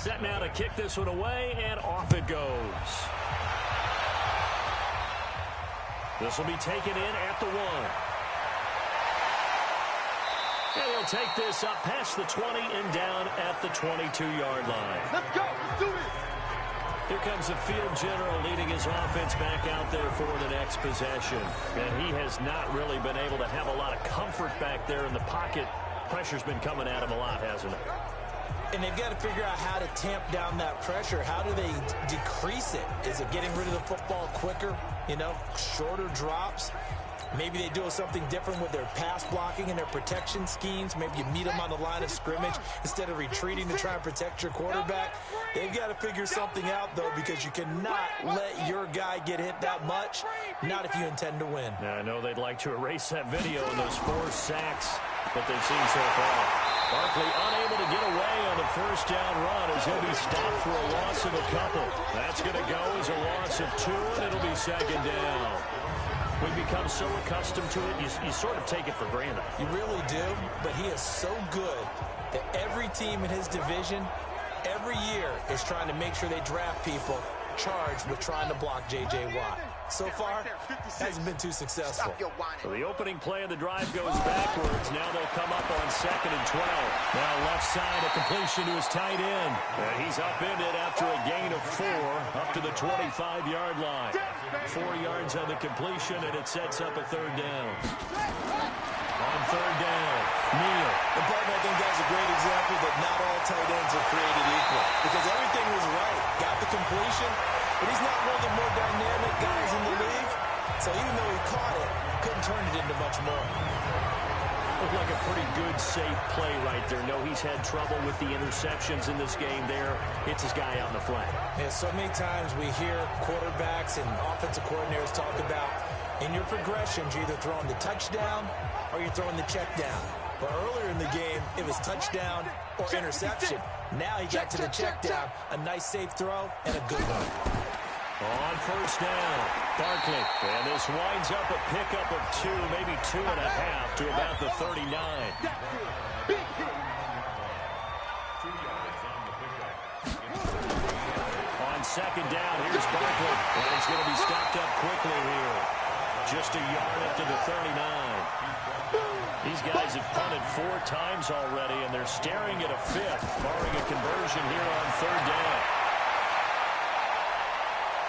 Set now to kick this one away, and off it goes. This will be taken in at the 1. And he'll take this up past the 20 and down at the 22-yard line. Let's go. Let's do it. Here comes the field general leading his offense back out there for the next possession. And he has not really been able to have a lot of comfort back there in the pocket. Pressure's been coming at him a lot, hasn't it? And they've got to figure out how to tamp down that pressure. How do they decrease it? Is it getting rid of the football quicker? You know, shorter drops? Maybe they do something different with their pass blocking and their protection schemes. Maybe you meet them on the line of scrimmage instead of retreating to try and protect your quarterback. They've got to figure something out, though, because you cannot let your guy get hit that much, not if you intend to win. Now, I know they'd like to erase that video and those 4 sacks that they've seen so far. Barkley unable to get away on the first down run as he'll be stopped for a loss of a couple. That's going to go as a loss of 2, and it'll be second down. We've become so accustomed to it, you sort of take it for granted. You really do, but he is so good that every team in his division, every year, is trying to make sure they draft people charged with trying to block J.J. Watt. So far, hasn't been too successful. So the opening play of the drive goes backwards. Now they'll come up on 2nd and 12. Now left side, a completion to his tight end. And he's upended after a gain of 4 up to the 25-yard line. 4 yards on the completion, and it sets up a 3rd down. On 3rd down, Neal. And Barton, I think that's a great example that not all tight ends are created equal. Because everything was right. Got the completion, but he's not one of the more dynamic guys in the league. So even though he caught it, couldn't turn it into much more. Looked like a pretty good, safe play right there. No, he's had trouble with the interceptions in this game there. Hits his guy out in the flat. Yeah, so many times we hear quarterbacks and offensive coordinators talk about in your progressions, you're either throwing the touchdown or you're throwing the check down. But earlier in the game, it was touchdown or interception. Now he got to the check down. A nice safe throw and a good one. On first down, Barkley. And this winds up a pickup of 2, maybe 2.5 to about the 39. On 2nd down, here's Barkley. And he's going to be stopped up quickly here. Just a yard up to the 39. These guys have punted 4 times already, and they're staring at a 5th, barring a conversion here on 3rd down.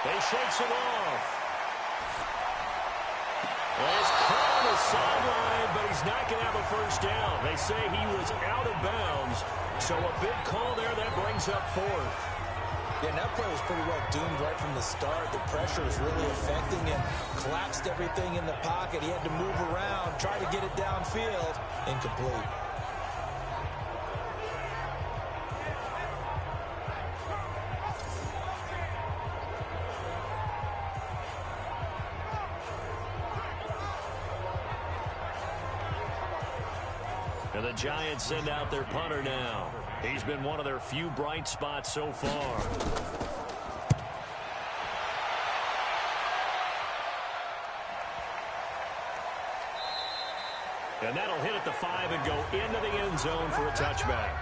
They shakes it off. Well, he's caught on the sideline, but he's not going to have a first down. They say he was out of bounds, so a big call there that brings up 4th. Yeah, and that play was pretty well doomed right from the start. The pressure was really affecting him. Collapsed everything in the pocket. He had to move around, try to get it downfield. Incomplete. And the Giants send out their punter now. He's been one of their few bright spots so far. And that'll hit at the 5 and go into the end zone for a touchback.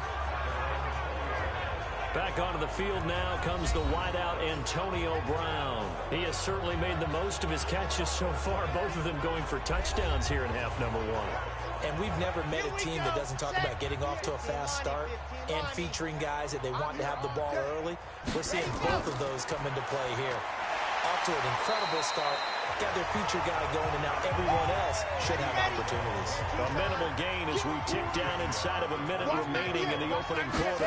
Back onto the field now comes the wideout Antonio Brown. He has certainly made the most of his catches so far, both of them going for touchdowns here in half number 1. And we've never met a team that doesn't talk about getting off to a fast start and featuring guys that they want to have the ball early. We're seeing both of those come into play here. Off to an incredible start. Got their feature guy going, and now everyone else should have opportunities. A minimal gain as we tick down inside of a minute remaining in the opening quarter.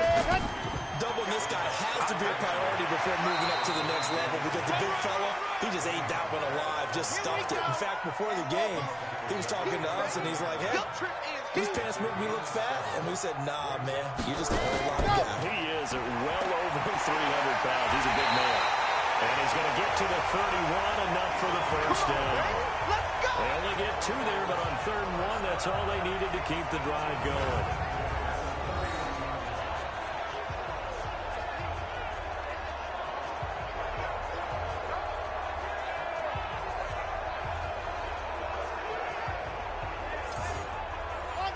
Doubling this guy has to be a priority before moving up to the next level, because the big fella, he just ate that one alive, just stuffed it. In fact, before the game, he was talking to us, and he's like, hey, these pants make me look fat. And we said, nah, man, you just a whole lot of guy. He is well over 300 pounds. He's a big man. And he's going to get to the 31, enough for the first down. They only get 2 there, but on 3rd and 1, that's all they needed to keep the drive going.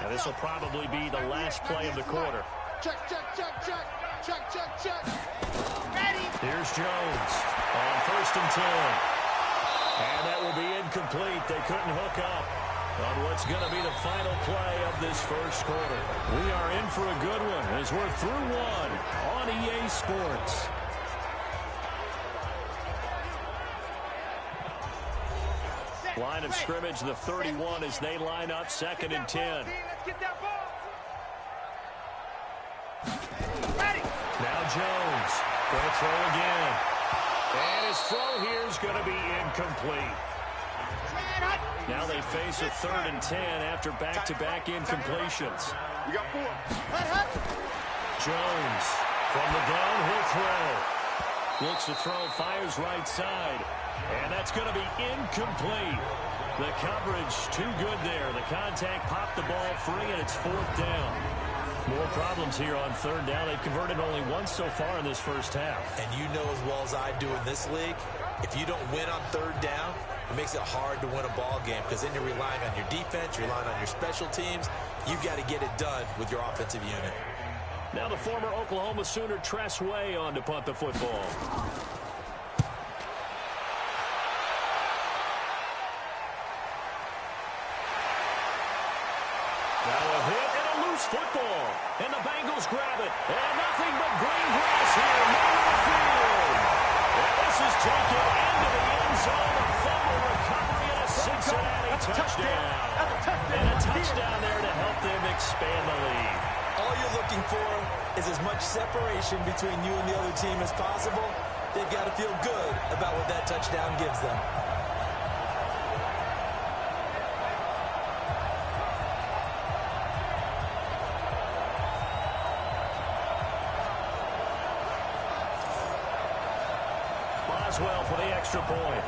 Now this will probably be the last play of the quarter. Check, check, check, check, check, check, check. Jones on 1st and 10. And that will be incomplete. They couldn't hook up on what's going to be the final play of this first quarter. We are in for a good one as we're through one on EA Sports. Line of scrimmage, the 31, as they line up 2nd and 10. Now Jones going to throw again. And his throw here is going to be incomplete. Now they face a 3rd and 10 after back-to-back incompletions. We got 4. Jones from the downhill throw. Looks to throw, fires right side. And that's going to be incomplete. The coverage too good there. The contact popped the ball free, and it's 4th down. More problems here on 3rd down. They've converted only once so far in this first half. And you know as well as I do in this league, if you don't win on 3rd down, it makes it hard to win a ball game because then you're relying on your defense, you're relying on your special teams. You've got to get it done with your offensive unit. Now the former Oklahoma Sooner Tress Way on to punt the football. Now a hit and a loose football. And the Bengals grab it. And nothing but green grass here. Middle of the field. And this is taken into the end zone. A fumble recovery and a Cincinnati touchdown. And a touchdown there to help them expand the lead. All you're looking for is as much separation between you and the other team as possible. They've got to feel good about what that touchdown gives them. Boswell for the extra point.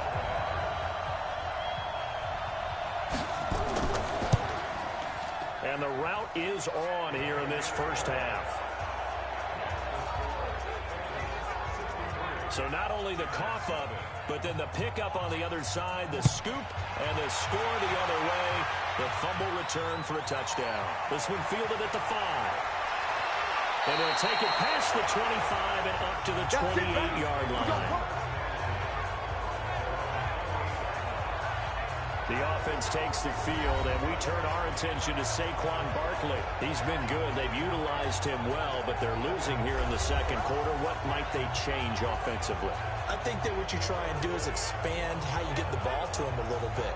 And the route is on here in this first half. So not only the cough up, but then the pickup on the other side, the scoop, and the score the other way. The fumble return for a touchdown. This one fielded at the 5. And they'll take it past the 25 and up to the 28-yard line. The offense takes the field, and we turn our attention to Saquon Barkley. He's been good. They've utilized him well, but they're losing here in the second quarter. What might they change offensively? I think that what you try and do is expand how you get the ball to him a little bit.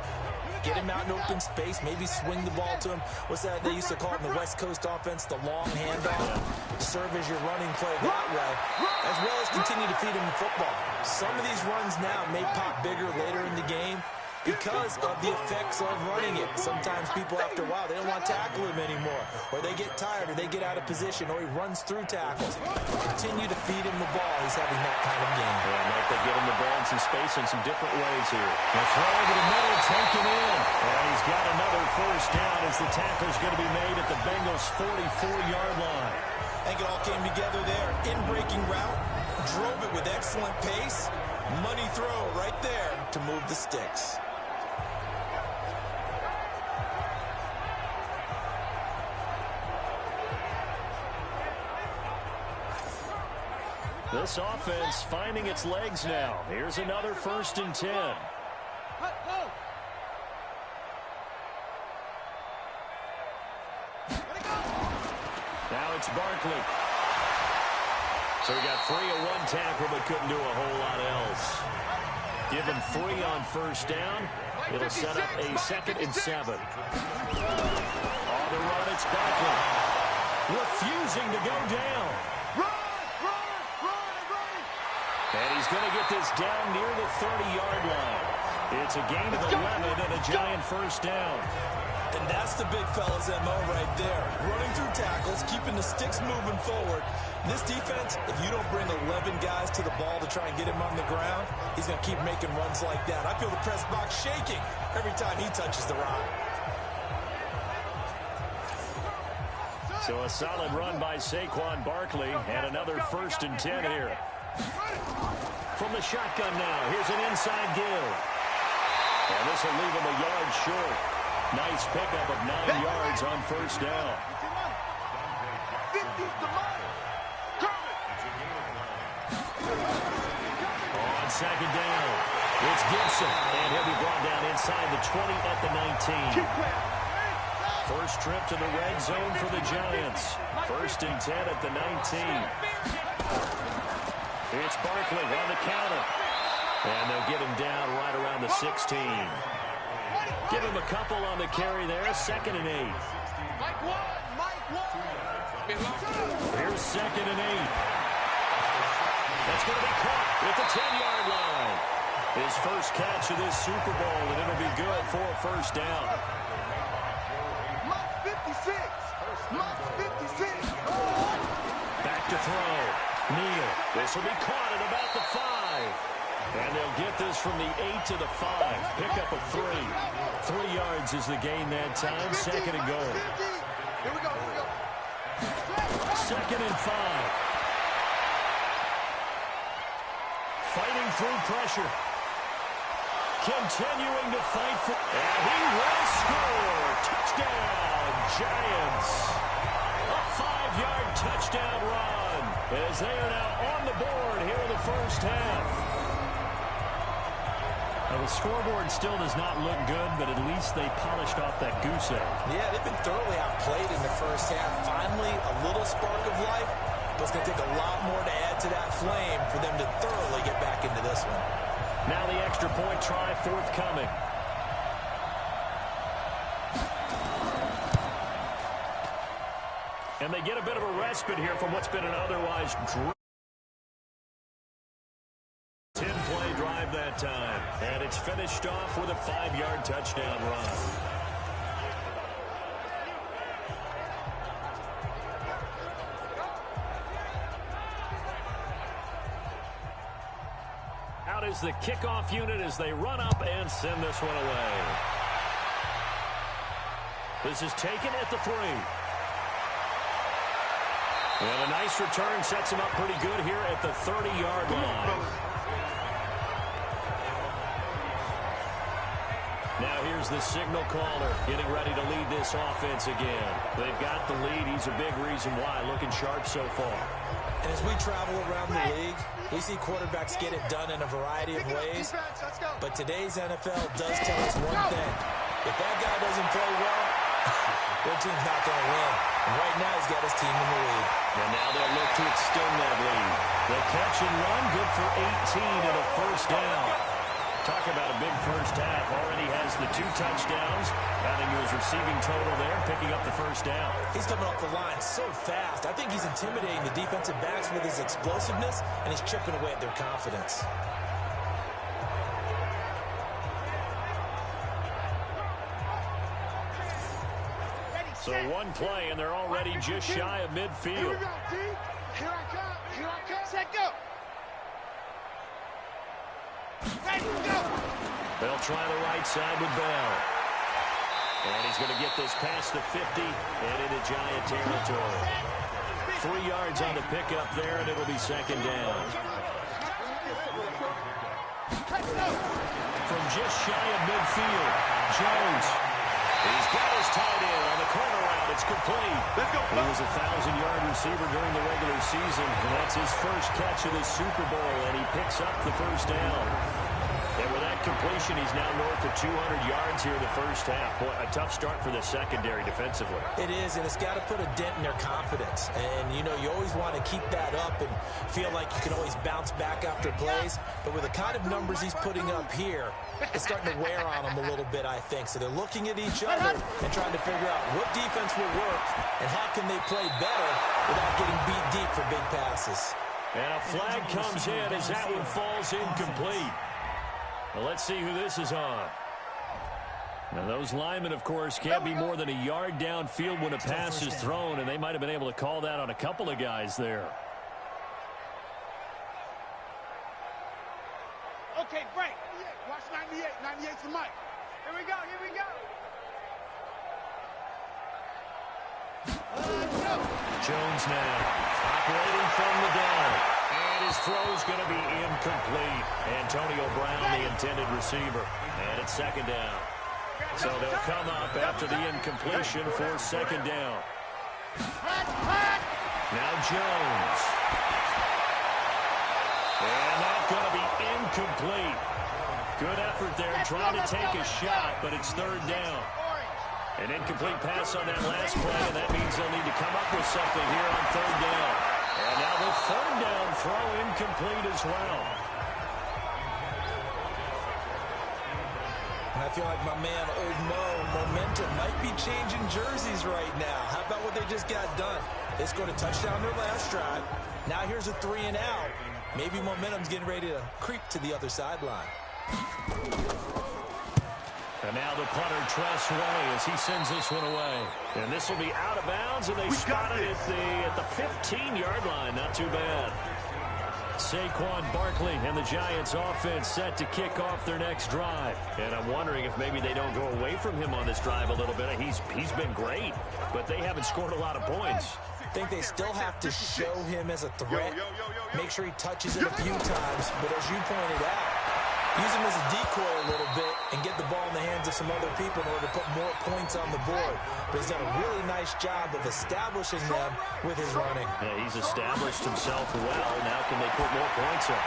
Get him out in open space, maybe swing the ball to him. What's that they used to call it in the West Coast offense, the long handoff? Serve as your running play that way, as well as continue to feed him the football. Some of these runs now may pop bigger later in the game, because of the effects of running it. Sometimes people, after a while, they don't want to tackle him anymore. Or they get tired, or they get out of position, or he runs through tackles. Continue to feed him the ball. He's having that kind of game. Yeah, Mike, they get him the ball in some space in some different ways here. The throw over the middle, taken in. And he's got another first down as the tackle's going to be made at the Bengals' 44-yard line. I think it all came together there. In-breaking route, drove it with excellent pace. Money throw right there to move the sticks. This offense finding its legs now. Here's another 1st and 10. Now it's Barkley. So he got 3 at one tackle, but couldn't do a whole lot else. Give him 3 on first down. It'll set up a 2nd and 7. On the run, it's Barkley. Refusing to go down. And he's going to get this down near the 30-yard line. It's a gain of 11 and a giant first down. And that's the big fella's MO right there. Running through tackles, keeping the sticks moving forward. This defense, if you don't bring 11 guys to the ball to try and get him on the ground, he's going to keep making runs like that. I feel the press box shaking every time he touches the rock. So a solid run by Saquon Barkley and another 1st and 10 here. From the shotgun now, here's an inside give. And this will leave him a yard short. Nice pickup of 9 yards on first down. second down. It's Gibson, and he'll be brought down inside the 20 at the 19. First trip to the red zone for the Giants. 1st and 10 at the 19. It's Barkley on the counter. And they'll get him down right around the 16. Give him a couple on the carry there. 2nd and 8. Here's 2nd and 8. That's going to be caught at the 10-yard line. His first catch of this Super Bowl, and it'll be good for a first down. Back to throw. Neal. This will be caught at about the 5. And they'll get this from the 8 to the 5. Pick up a 3. 3 yards is the gain that time. 2nd and goal. Here we go. 2nd and 5. Fighting through pressure. Continuing to fight for... And he will score. Touchdown, Giants. A 5-yard touchdown run as they are now on the board here in the first half. Now, the scoreboard still does not look good, but at least they polished off that goose egg. Yeah, they've been thoroughly outplayed in the first half. Finally, a little spark of life, but it's going to take a lot more to add to that flame for them to thoroughly get back into this one. Now the extra point try forthcoming. And they get a bit of a respite here from what's been an otherwise 10-play drive that time. And it's finished off with a 5-yard touchdown run. Out is the kickoff unit as they run up and send this one away. This is taken at the 3. And a nice return sets him up pretty good here at the 30-yard line. Now here's the signal caller getting ready to lead this offense again. They've got the lead. He's a big reason why. Looking sharp so far. And as we travel around the league, we see quarterbacks get it done in a variety of ways. But today's NFL does tell us one thing. If that guy doesn't play well, their team's not going to win. And right now he's got his team in the lead. And now they'll look to extend that lead. The catch and run, good for 18 and a first down. Talk about a big first half. Already has the 2 touchdowns, adding to his receiving total there, picking up the first down. He's coming off the line so fast. I think he's intimidating the defensive backs with his explosiveness, and he's chipping away at their confidence. So one play, and they're already just shy of midfield. Here we go, D. Here I come. Here I come. Set go. Ready, go. They'll try the right side with Bell. And he's going to get this past the 50 and into Giant territory. 3 yards on the pickup there, and it'll be second down. From just shy of midfield, Jones. He's got his tight end on the corner route. It's complete. He was a 1,000-yard receiver during the regular season, and that's his first catch of the Super Bowl, and he picks up the first down. And with that completion, he's now north of 200 yards here in the first half. Boy, a tough start for the secondary defensively. It is, and it's got to put a dent in their confidence. And, you know, you always want to keep that up and feel like you can always bounce back after plays. But with the kind of numbers he's putting up here, it's starting to wear on them a little bit, I think. So they're looking at each other and trying to figure out what defense will work and how can they play better without getting beat deep for big passes. And a flag comes in as that one falls incomplete. Well, let's see who this is on. Now, those linemen, of course, can't be more than a yard downfield when a pass is thrown, and they might have been able to call that on a couple of guys there. Okay, break. Watch 98. 98's the mic. Here we go. Here we go. Jones now operating from the down. And his throw's going to be incomplete. Antonio Brown, the intended receiver. And it's second down. So they'll come up after the incompletion for second down. Now Jones. And that's going to be incomplete. Good effort there, trying to take a shot, but it's third down. An incomplete pass on that last play, and that means they'll need to come up with something here on third down. And now the third down throw incomplete as well. And I feel like my man, Old Mo, momentum might be changing jerseys right now. How about what they just got done? They scored a touchdown their last drive. Now here's a 3 and out. Maybe momentum's getting ready to creep to the other sideline. And now the punter, Tress Way, as he sends this one away. And this will be out of bounds, and they spot it at the 15-yard line. Not too bad. Saquon Barkley and the Giants offense set to kick off their next drive. And I'm wondering if maybe they don't go away from him on this drive a little bit. He's been great, but they haven't scored a lot of points. I think they still have to show him as a threat. Make sure he touches it a few times. But as you pointed out, use him as a decoy a little bit and get the ball in the hands of some other people in order to put more points on the board. But he's done a really nice job of establishing them with his running. Yeah, he's established himself well. Now can they put more points up?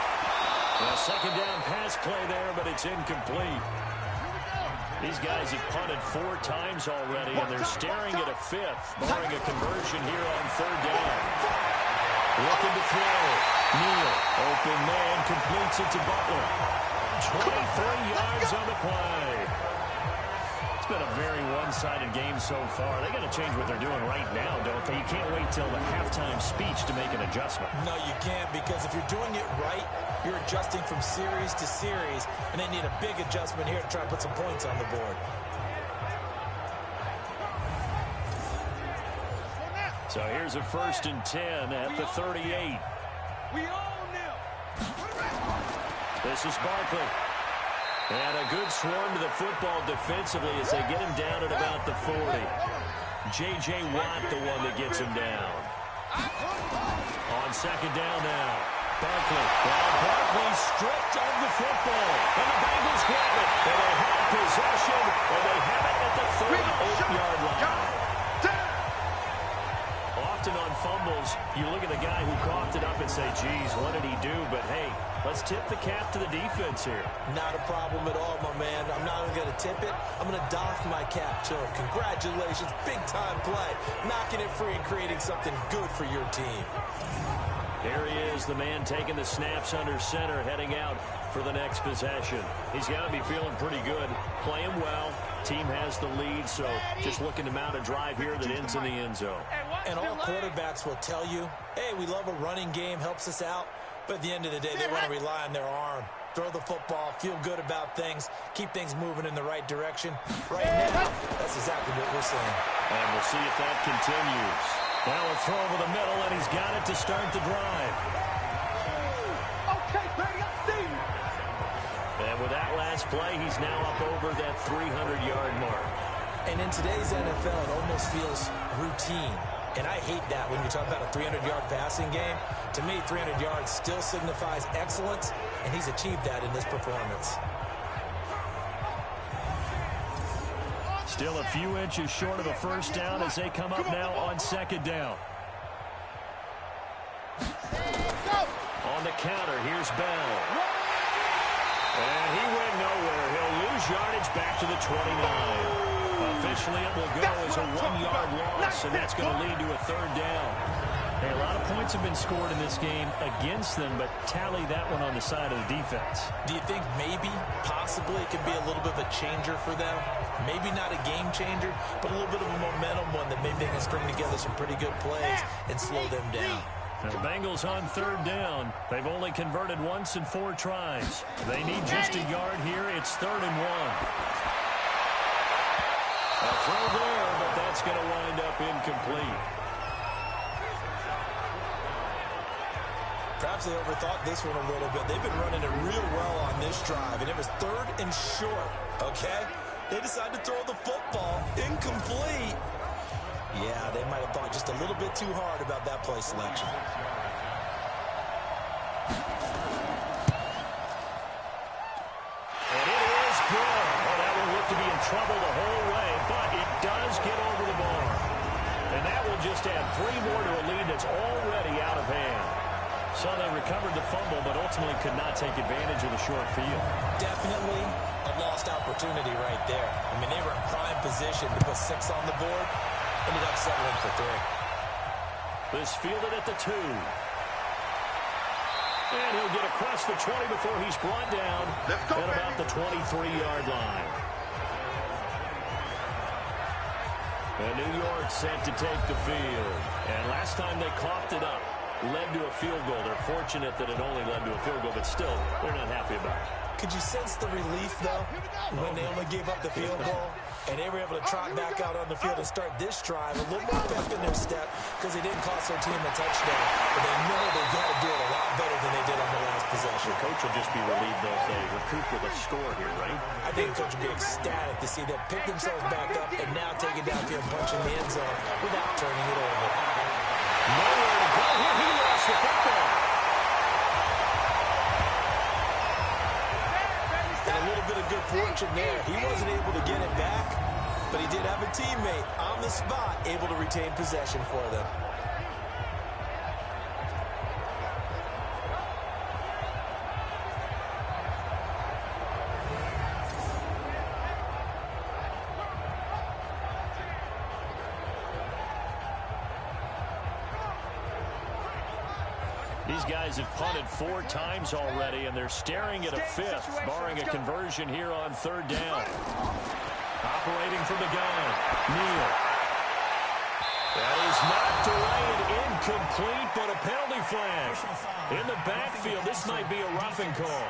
Well, second down pass play there, but it's incomplete. These guys have punted 4 times already, and they're staring at a 5th, barring a conversion here on third down. Looking to throw. Neal, open man, completes it to Butler. 23 yards on the play. It's been a very one-sided game so far. They got to change what they're doing right now, don't they? You can't wait till the halftime speech to make an adjustment. No, you can't, because if you're doing it right, you're adjusting from series to series, and they need a big adjustment here to try to put some points on the board. So here's a 1st and 10 at the 38. We own them. This is Barkley. And a good swarm to the football defensively as they get him down at about the 40. J.J. Watt, the one that gets him down. On second down now. Barkley. Now Barkley stripped of the football. And the Bengals grab it. And they have possession. And they have it at the 38-yard line. Often on fumbles, you look at the guy who coughed it up and say, geez, what did he do? But, hey, let's tip the cap to the defense here. Not a problem at all, my man. I'm not even going to tip it. I'm going to doff my cap to him. Congratulations. Big-time play. Knocking it free and creating something good for your team. Here he is, the man taking the snaps under center, heading out for the next possession. He's got to be feeling pretty good, playing well. Team has the lead, so just looking to mount a drive here that ends in the end zone. And all quarterbacks will tell you, hey, we love a running game, helps us out. But at the end of the day, they want to rely on their arm. Throw the football, feel good about things, keep things moving in the right direction. Right now, that's exactly what we're seeing. And we'll see if that continues. Now a throw over the middle, and he's got it to start the drive. Okay, baby, I see you. And with that last play, he's now up over that 300-yard mark. And in today's NFL, it almost feels routine. And I hate that when you talk about a 300-yard passing game. To me, 300 yards still signifies excellence, and he's achieved that in this performance. Still a few inches short of a first down as they come up now on second down. On the counter, here's Bell. And he went nowhere. He'll lose yardage back to the 29. Officially, it will go as a 1-yard loss, and that's going to lead to a third down. Hey, a lot of points have been scored in this game against them, but tally that one on the side of the defense. Do you think maybe, possibly, it could be a little bit of a changer for them? Maybe not a game changer, but a little bit of a momentum one that maybe they can string together some pretty good plays and slow them down. The Bengals on third down. They've only converted once in 4 tries. They need just a yard here. It's 3rd and 1. A throw there, but that's going to wind up incomplete. Perhaps they overthought this one a little bit. They've been running it real well on this drive, and it was 3rd and short, okay? They decided to throw the football incomplete. Yeah, they might have thought just a little bit too hard about that play selection. And it is good. Oh, that one looked to be in trouble the whole way, but it does get over the bar. And that will just add 3 more to a lead that's already out of hand. So they recovered the fumble, but ultimately could not take advantage of the short field. Definitely a lost opportunity right there. I mean, they were in prime position to put 6 on the board. Ended up settling for 3. This fielded at the 2. And he'll get across the 20 before he's brought down at about the 23-yard line. And New York set to take the field. And last time they coughed it up, led to a field goal. They're fortunate that it only led to a field goal, but still, they're not happy about it. Could you sense the relief, though, when they only gave up the field goal? And they were able to trot back out on the field and start this drive. A little more pep in their step because they didn't cost their team a touchdown. But they know they've got to do it a lot better than they did on the last possession. The coach will just be relieved, though, if they recoup with a score here, right? I think the coach will be ecstatic to see them pick themselves back up and now take it downfield and punch in the end zone without turning it over. Nowhere to go here. He lost the football. And a little bit of good fortune there. He wasn't able to get it back, but he did have a teammate on the spot able to retain possession for them. These guys have punted 4 times already, and they're staring at a 5th, barring a conversion here on 3rd down. Operating from the gun, Neal. That is knocked away and incomplete, but a penalty flag. In the backfield, this might be a roughing call.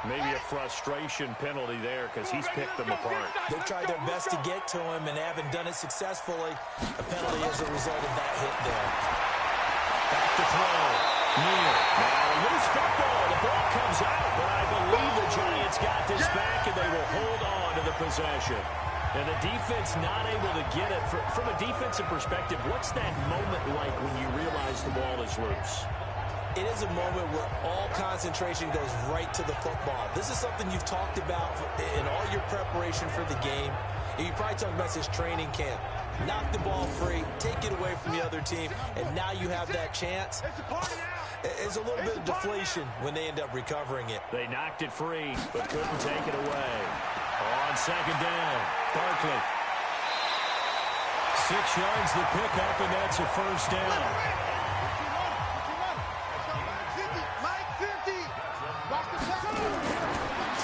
Maybe a frustration penalty there because he's picked them apart. They've tried their best to get to him and haven't done it successfully. A penalty as a result of that hit there. Back to throw. Neal. Now a loose football. The ball comes out, but I believe the Giants got this back and they will hold on to the possession. And the defense not able to get it. From a defensive perspective, what's that moment like when you realize the ball is loose? It is a moment where all concentration goes right to the football. This is something you've talked about in all your preparation for the game. You probably talked about this training camp. Knock the ball free, take it away from the other team, and now you have that chance. It's a little bit of deflation when they end up recovering it. They knocked it free, but couldn't take it away. On 2nd down, Barkley. 6 yards the pickup, and that's a 1st down.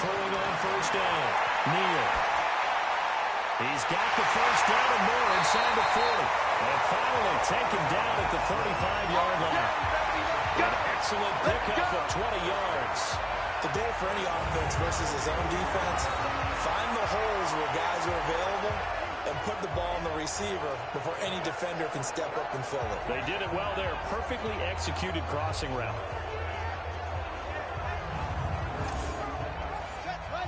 Throwing on 1st down, Neal. He's got the 1st down and more inside the 40. And finally taken down at the 35-yard line. An excellent pickup of 20 yards. The goal for any offense versus his own defense, find the holes where guys are available and put the ball on the receiver before any defender can step up and fill it. They did it well there. Perfectly executed crossing route.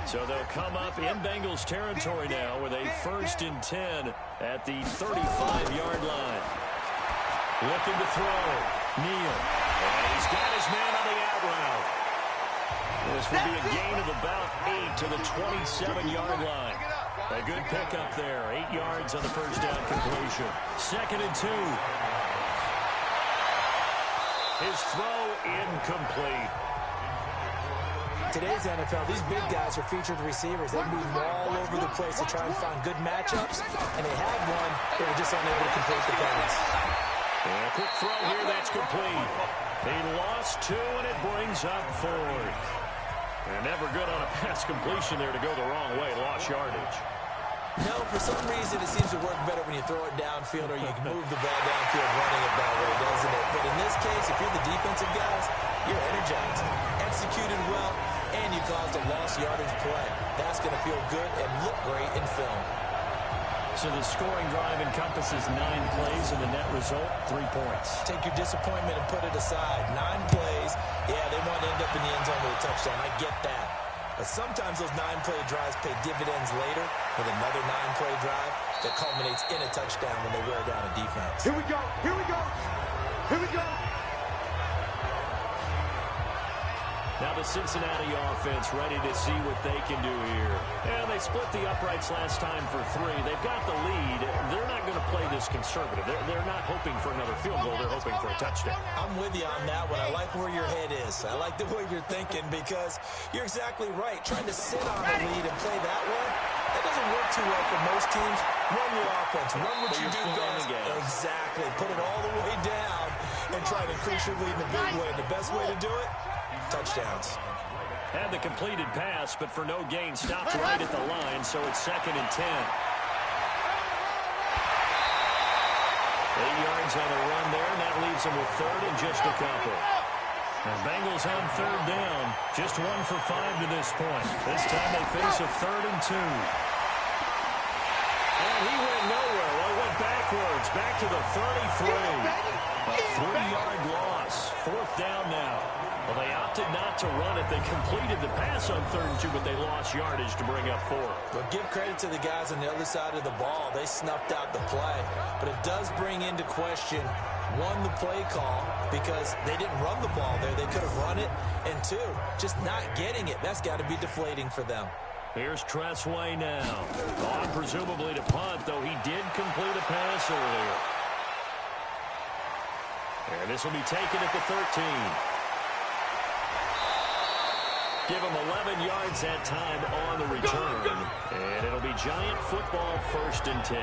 So they'll come up in Bengals territory now with a 1st and 10 at the 35-yard line. Looking to throw. Neal. And he's got his man on the out route. This will be a gain of about 8 to the 27-yard line. A good pickup there. 8 yards on the 1st down completion. 2nd and 2. His throw incomplete. Today's NFL, these big guys are featured receivers. They move all over the place to try and find good matchups, and they had one. They were just unable to complete the pass. And a quick throw here, that's complete. He lost 2, and it brings up 4th. And never good on a pass completion there to go the wrong way. Lost yardage. No, for some reason it seems to work better when you throw it downfield or you can move the ball downfield running it that way, doesn't it? But in this case, if you're the defensive guys, you're energized, executed well, and you caused a lost yardage play. That's going to feel good and look great in film. So the scoring drive encompasses 9 plays, and the net result, 3 points. Take your disappointment and put it aside. 9 plays, yeah, they want to end up in the end zone with a touchdown. I get that. But sometimes those 9-play drives pay dividends later with another 9-play drive that culminates in a touchdown when they wear down a defense. Here we go. Here we go. Here we go. Now the Cincinnati offense ready to see what they can do here. And they split the uprights last time for 3. They've got the lead. They're not going to play this conservative. They're not hoping for another field goal. They're hoping for a touchdown. I'm with you on that one. I like where your head is. I like the way you're thinking because you're exactly right. Trying to sit on a lead and play that way, that doesn't work too well for most teams. Run your offense. Run what you do best. Exactly. Put it all the way down and try to increase your lead in a big way. The best way to do it, touchdowns. Had the completed pass, but for no gain, stopped right at the line, so it's 2nd and 10. 8 yards on the run there, and that leaves them with 3rd and just a couple. The Bengals on 3rd down, just 1 for 5 to this point. This time they face a 3rd and 2. And he went nowhere. Well, he went backwards, back to the 33. A 3-yard loss. 4th down now. Well, they opted not to run it. They completed the pass on 3rd and 2, but they lost yardage to bring up 4. Well, give credit to the guys on the other side of the ball. They snuffed out the play. But it does bring into question, 1, the play call, because they didn't run the ball there. They could have run it. And 2, just not getting it. That's got to be deflating for them. Here's Tressway now. On presumably to punt, though he did complete a pass earlier. And this will be taken at the 13. Give him 11 yards that time on the return. And it'll be Giant football, 1st and 10.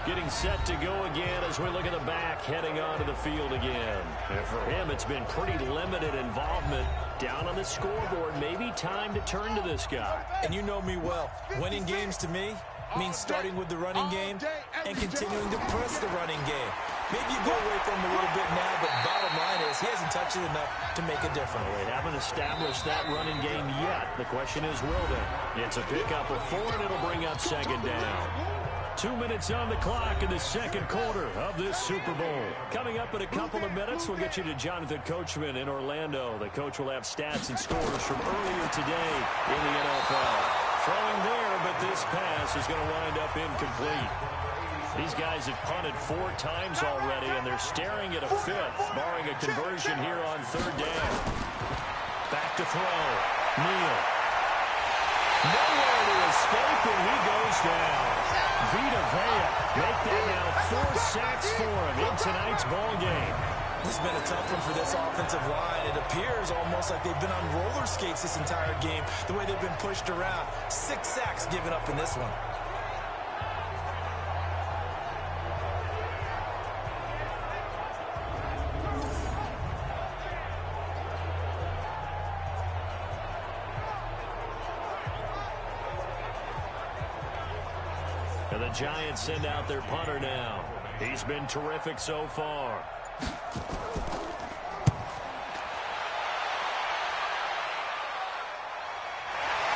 Getting set to go again as we look at the back, heading onto the field again. And for him, it's been pretty limited involvement down on the scoreboard. Maybe time to turn to this guy. And you know me well. Winning games to me means starting with the running game and continuing to press the running game. Maybe you go away from him a little bit now, but bottom line is he hasn't touched it enough to make a difference. Well, they haven't established that running game yet. The question is, will they? It's a pickup of 4, and it'll bring up 2nd down. 2 minutes on the clock in the 2nd quarter of this Super Bowl. Coming up in a couple of minutes, we'll get you to Jonathan Coachman in Orlando. The coach will have stats and scores from earlier today in the NFL. Throwing there, but this pass is going to wind up incomplete. These guys have punted 4 times already, and they're staring at a 5th, barring a conversion here on 3rd down. Back to throw. Neal. Nowhere to escape, and he goes down. Vita Vea make that now 4 sacks for him in tonight's ball game. This has been a tough one for this offensive line. It appears almost like they've been on roller skates this entire game, the way they've been pushed around. 6 sacks given up in this one. And the Giants send out their punter now. He's been terrific so far.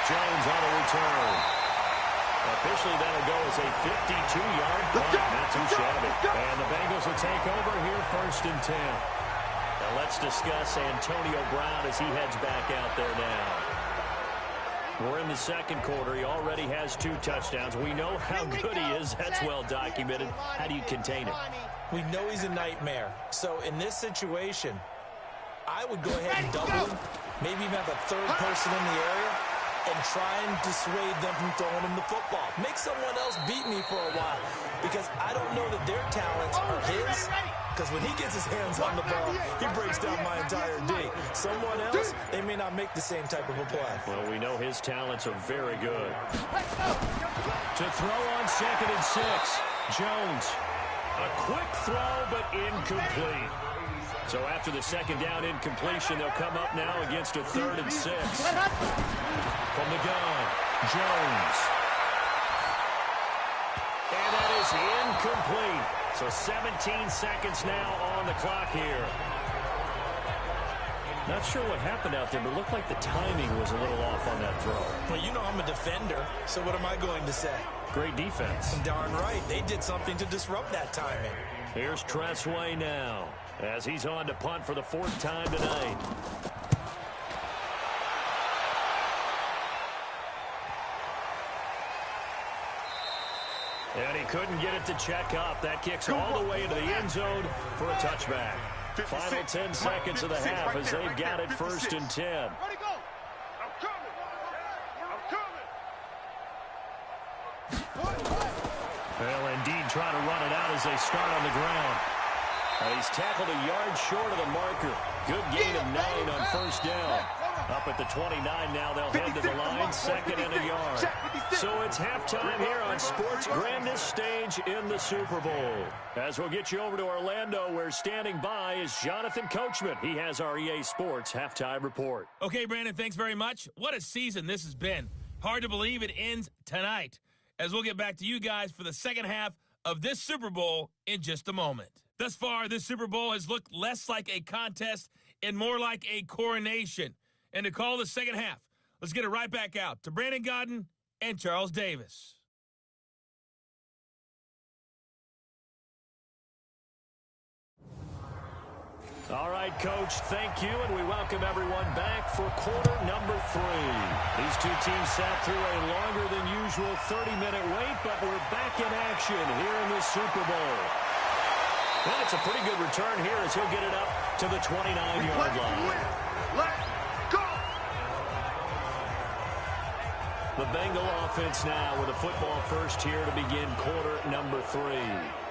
Jones on the return. Officially, that'll go as a 52-yard punt. Not too shabby. And the Bengals will take over here 1st and 10. Now let's discuss Antonio Brown as he heads back out there now. We're in the 2nd quarter. He already has 2 touchdowns. We know how good he is. That's well documented. How do you contain him? We know he's a nightmare. So in this situation, I would go ahead and double him. Maybe even have a 3rd person in the area and try and dissuade them from throwing him the football. Make someone else beat me for a while, because I don't know that their talents are his. Because when he gets his hands on the ball, he breaks down my entire D. Someone else, they may not make the same type of a play. Well, we know his talents are very good. To throw on 2nd and 6. Jones. A quick throw, but incomplete. So after the 2nd down incompletion, they'll come up now against a 3rd and 6. From the gun, Jones. And that is incomplete. So 17 seconds now on the clock here. Not sure what happened out there, but it looked like the timing was a little off on that throw. Well, you know I'm a defender, so what am I going to say? Great defense. Darn right. They did something to disrupt that timing. Here's Tressway now, as he's on to punt for the 4th time tonight. And he couldn't get it to check up. That kicks all the way into the end zone for a touchback. Final 10 seconds of the half as they've got it 1st and 10. Ready, go. I'm coming. I'm coming. Well, indeed, trying to run it out as they start on the ground. He's tackled a yard short of the marker. Good gain of 9 on 1st down. Up at the 29 now, they'll head to the line, 2nd and a yard. So it's halftime here on sports' grandest stage in the Super Bowl. As we'll get you over to Orlando, where standing by is Jonathan Coachman. He has our EA Sports halftime report. Okay, Brandon, thanks very much. What a season this has been. Hard to believe it ends tonight, as we'll get back to you guys for the second half of this Super Bowl in just a moment. Thus far, this Super Bowl has looked less like a contest and more like a coronation. And to call the second half, let's get it right back out to Brandon Godden and Charles Davis. All right, Coach, thank you, and we welcome everyone back for quarter number 3. These two teams sat through a longer than usual 30-minute wait, but we're back in action here in the Super Bowl. And it's a pretty good return here as he'll get it up to the 29-yard line. Let's go. The Bengal offense now with a football first here to begin quarter number 3.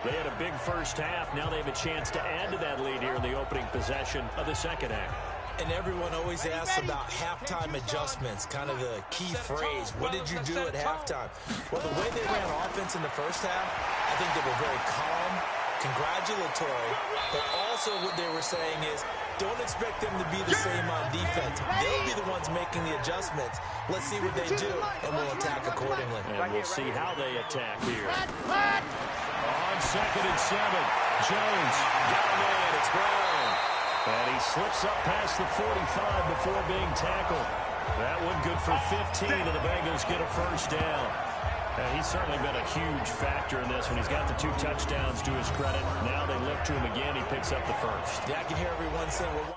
They had a big first half. Now they have a chance to add to that lead here in the opening possession of the second half. And everyone always asks about halftime adjustments, kind of the key phrase. What did you do at halftime? Well, the way they ran offense in the first half, I think they were very calm, congratulatory, but also what they were saying is, don't expect them to be the same on defense. They'll be the ones making the adjustments. Let's see what they do, and we'll attack accordingly. And we'll see how they attack here. On 2nd and 7, Jones got a man. It's Brown. And he slips up past the 45 before being tackled. That one good for 15, and the Bengals get a first down. He's certainly been a huge factor in this one. He's got the 2 touchdowns to his credit. Now they look to him again. He picks up the first. Yeah, I can hear everyone saying, well,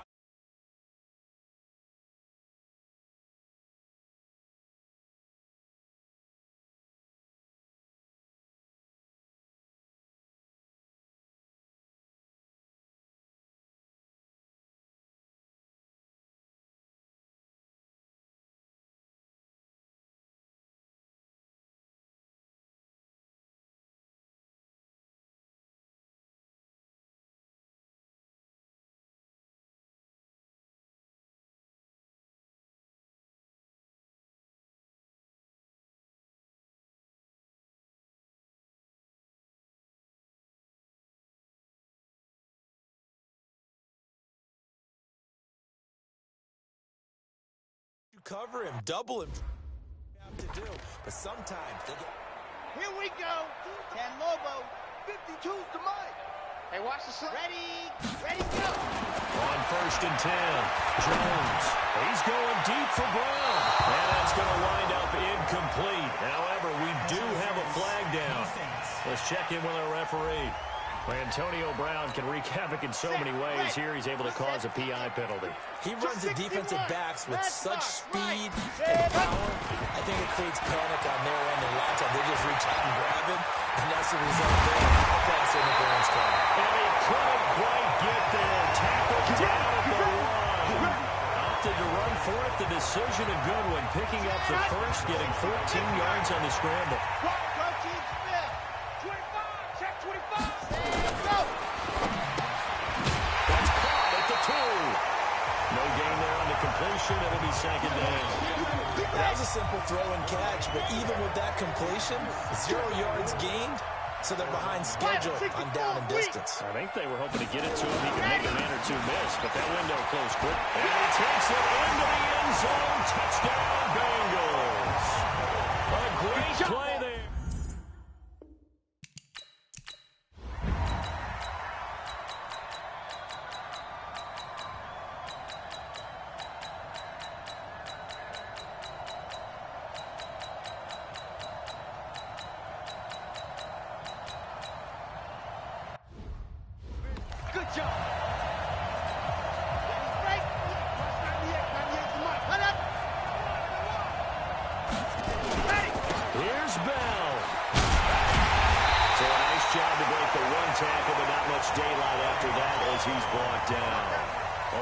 you cover him, double him. Have to do, but sometimes they get. Here we go. 10 Lobo. 52's the mic. Hey, watch the slide. Ready, go. On 1st and 10, Jones. He's going deep for Brown. And that's going to wind up incomplete. However, we do have a flag down. Let's check in with our referee. Antonio Brown can wreak havoc in so many ways. Here he's able to cause a PI penalty. He runs the defensive backs with such speed and power. I think it creates panic on their end, and a lot of times they just reach out and grab him, and that's the result there. Offense interference call. And he couldn't quite get there. Tackled down at the line. Opted to run for it. The decision a good one. Picking up the first, getting 14 yards on the scramble. Completion, it'll be 2nd down. That was a simple throw and catch, but even with that completion, 0 yards gained, so they're behind schedule on down and distance. I think they were hoping to get it to him. He could make a man or 2 miss, but that window closed quick. And he takes it into the end zone. Touchdown, Bengals. A great play there. Good job. Here's Bell. So a nice job to break the 1 tackle, but not much much daylight after that as he's brought down.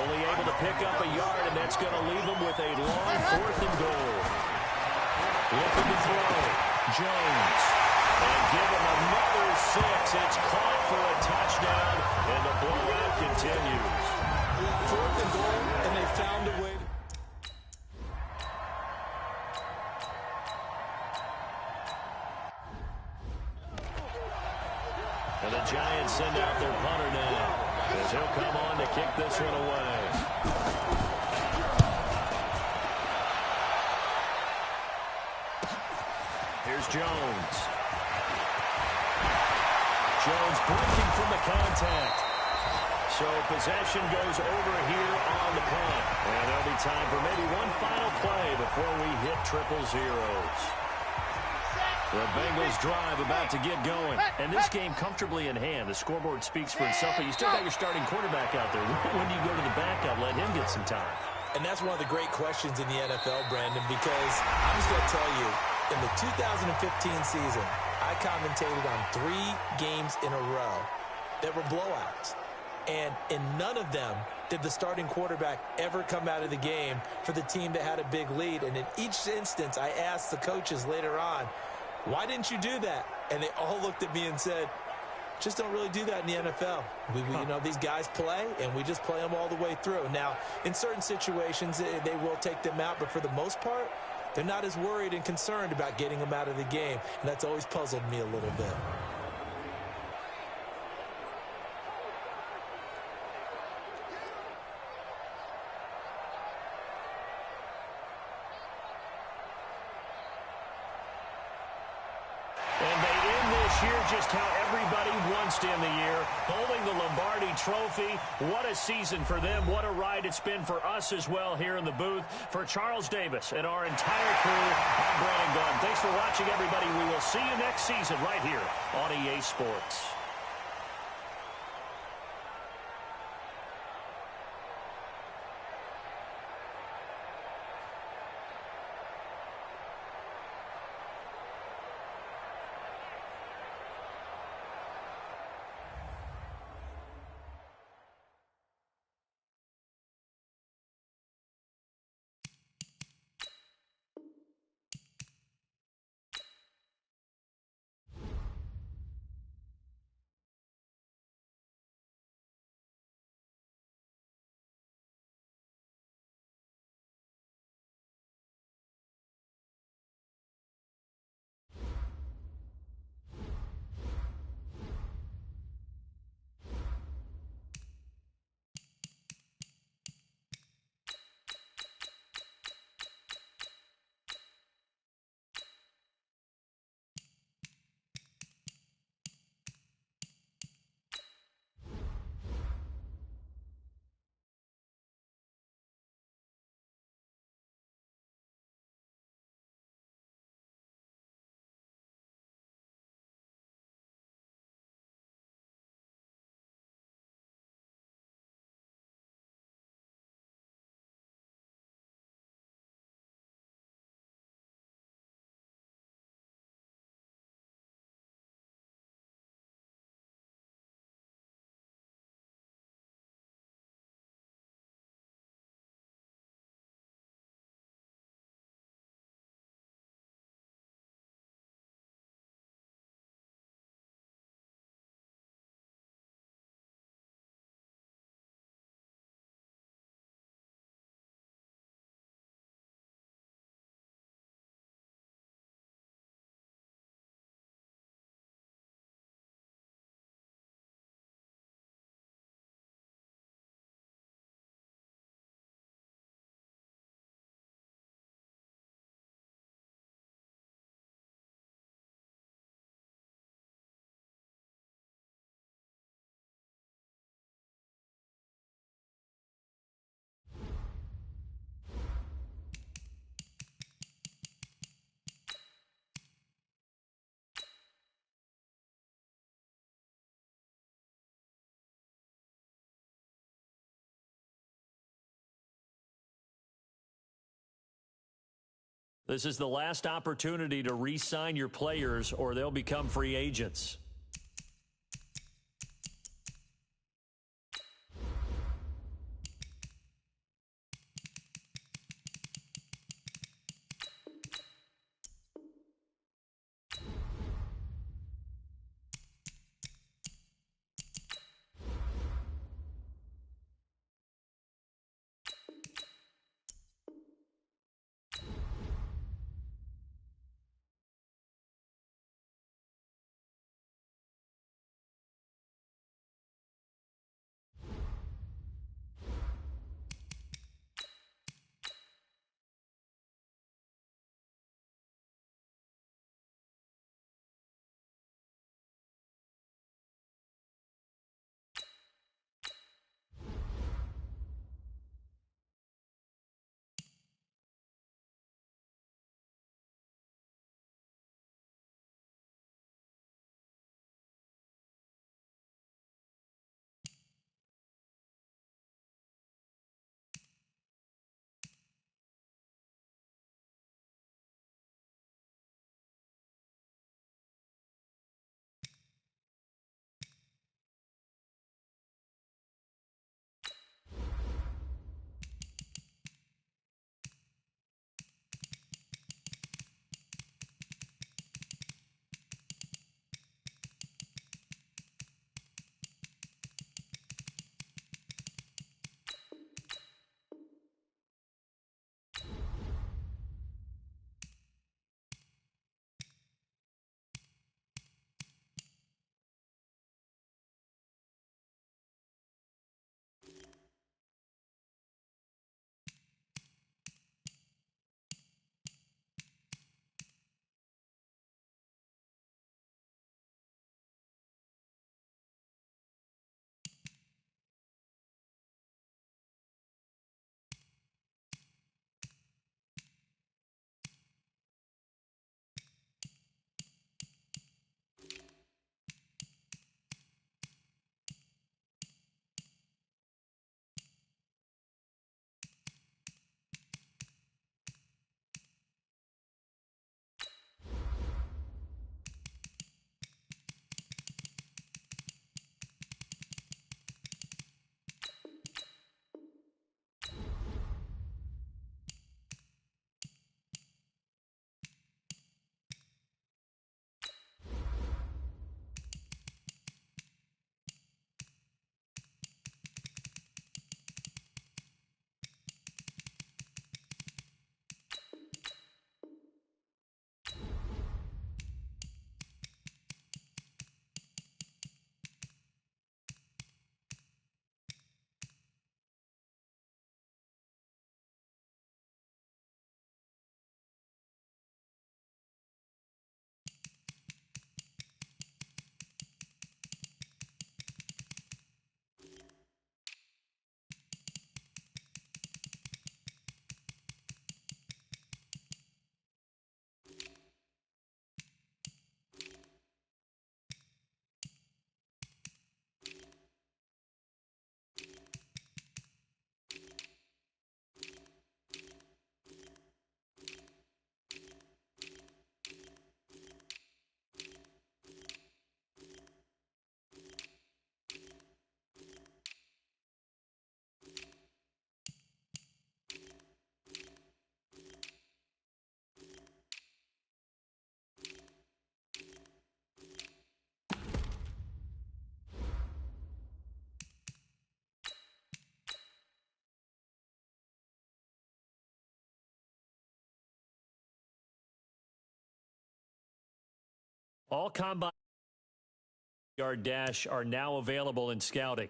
Only able to pick up a yard, and that's going to leave him with a long 4th and goal. Looking to throw. Jones. And give him another 6. It's caught for a touchdown, and the blowout continues. 4th and goal, and they found a way. And the Giants send out their punter now, as he'll come on to kick this one away. Here's Jones. Jones breaking from the contact. So possession goes over here on the punt. And there'll be time for maybe one final play before we hit triple zeros. The Bengals drive about to get going. And this game comfortably in hand. The scoreboard speaks for itself, but you still got your starting quarterback out there. When do you go to the backup? Let him get some time. And that's one of the great questions in the NFL, Brandon, because I'm just going to tell you, in the 2015 season, I commentated on 3 games in a row that were blowouts. And in none of them did the starting quarterback ever come out of the game for the team that had a big lead. And in each instance, I asked the coaches later on, why didn't you do that? And they all looked at me and said, just don't really do that in the NFL. You know, these guys play, and we just play them all the way through. Now, in certain situations, they will take them out, but for the most part, they're not as worried and concerned about getting them out of the game, and that's always puzzled me a little bit. Just how everybody wants to end the year, holding the Lombardi Trophy. What a season for them. What a ride it's been for us as well here in the booth. For Charles Davis and our entire crew, I'm Brandon Gaudin. Thanks for watching, everybody. We will see you next season right here on EA Sports. This is the last opportunity to re-sign your players or they'll become free agents. All combine yard dash are now available in scouting.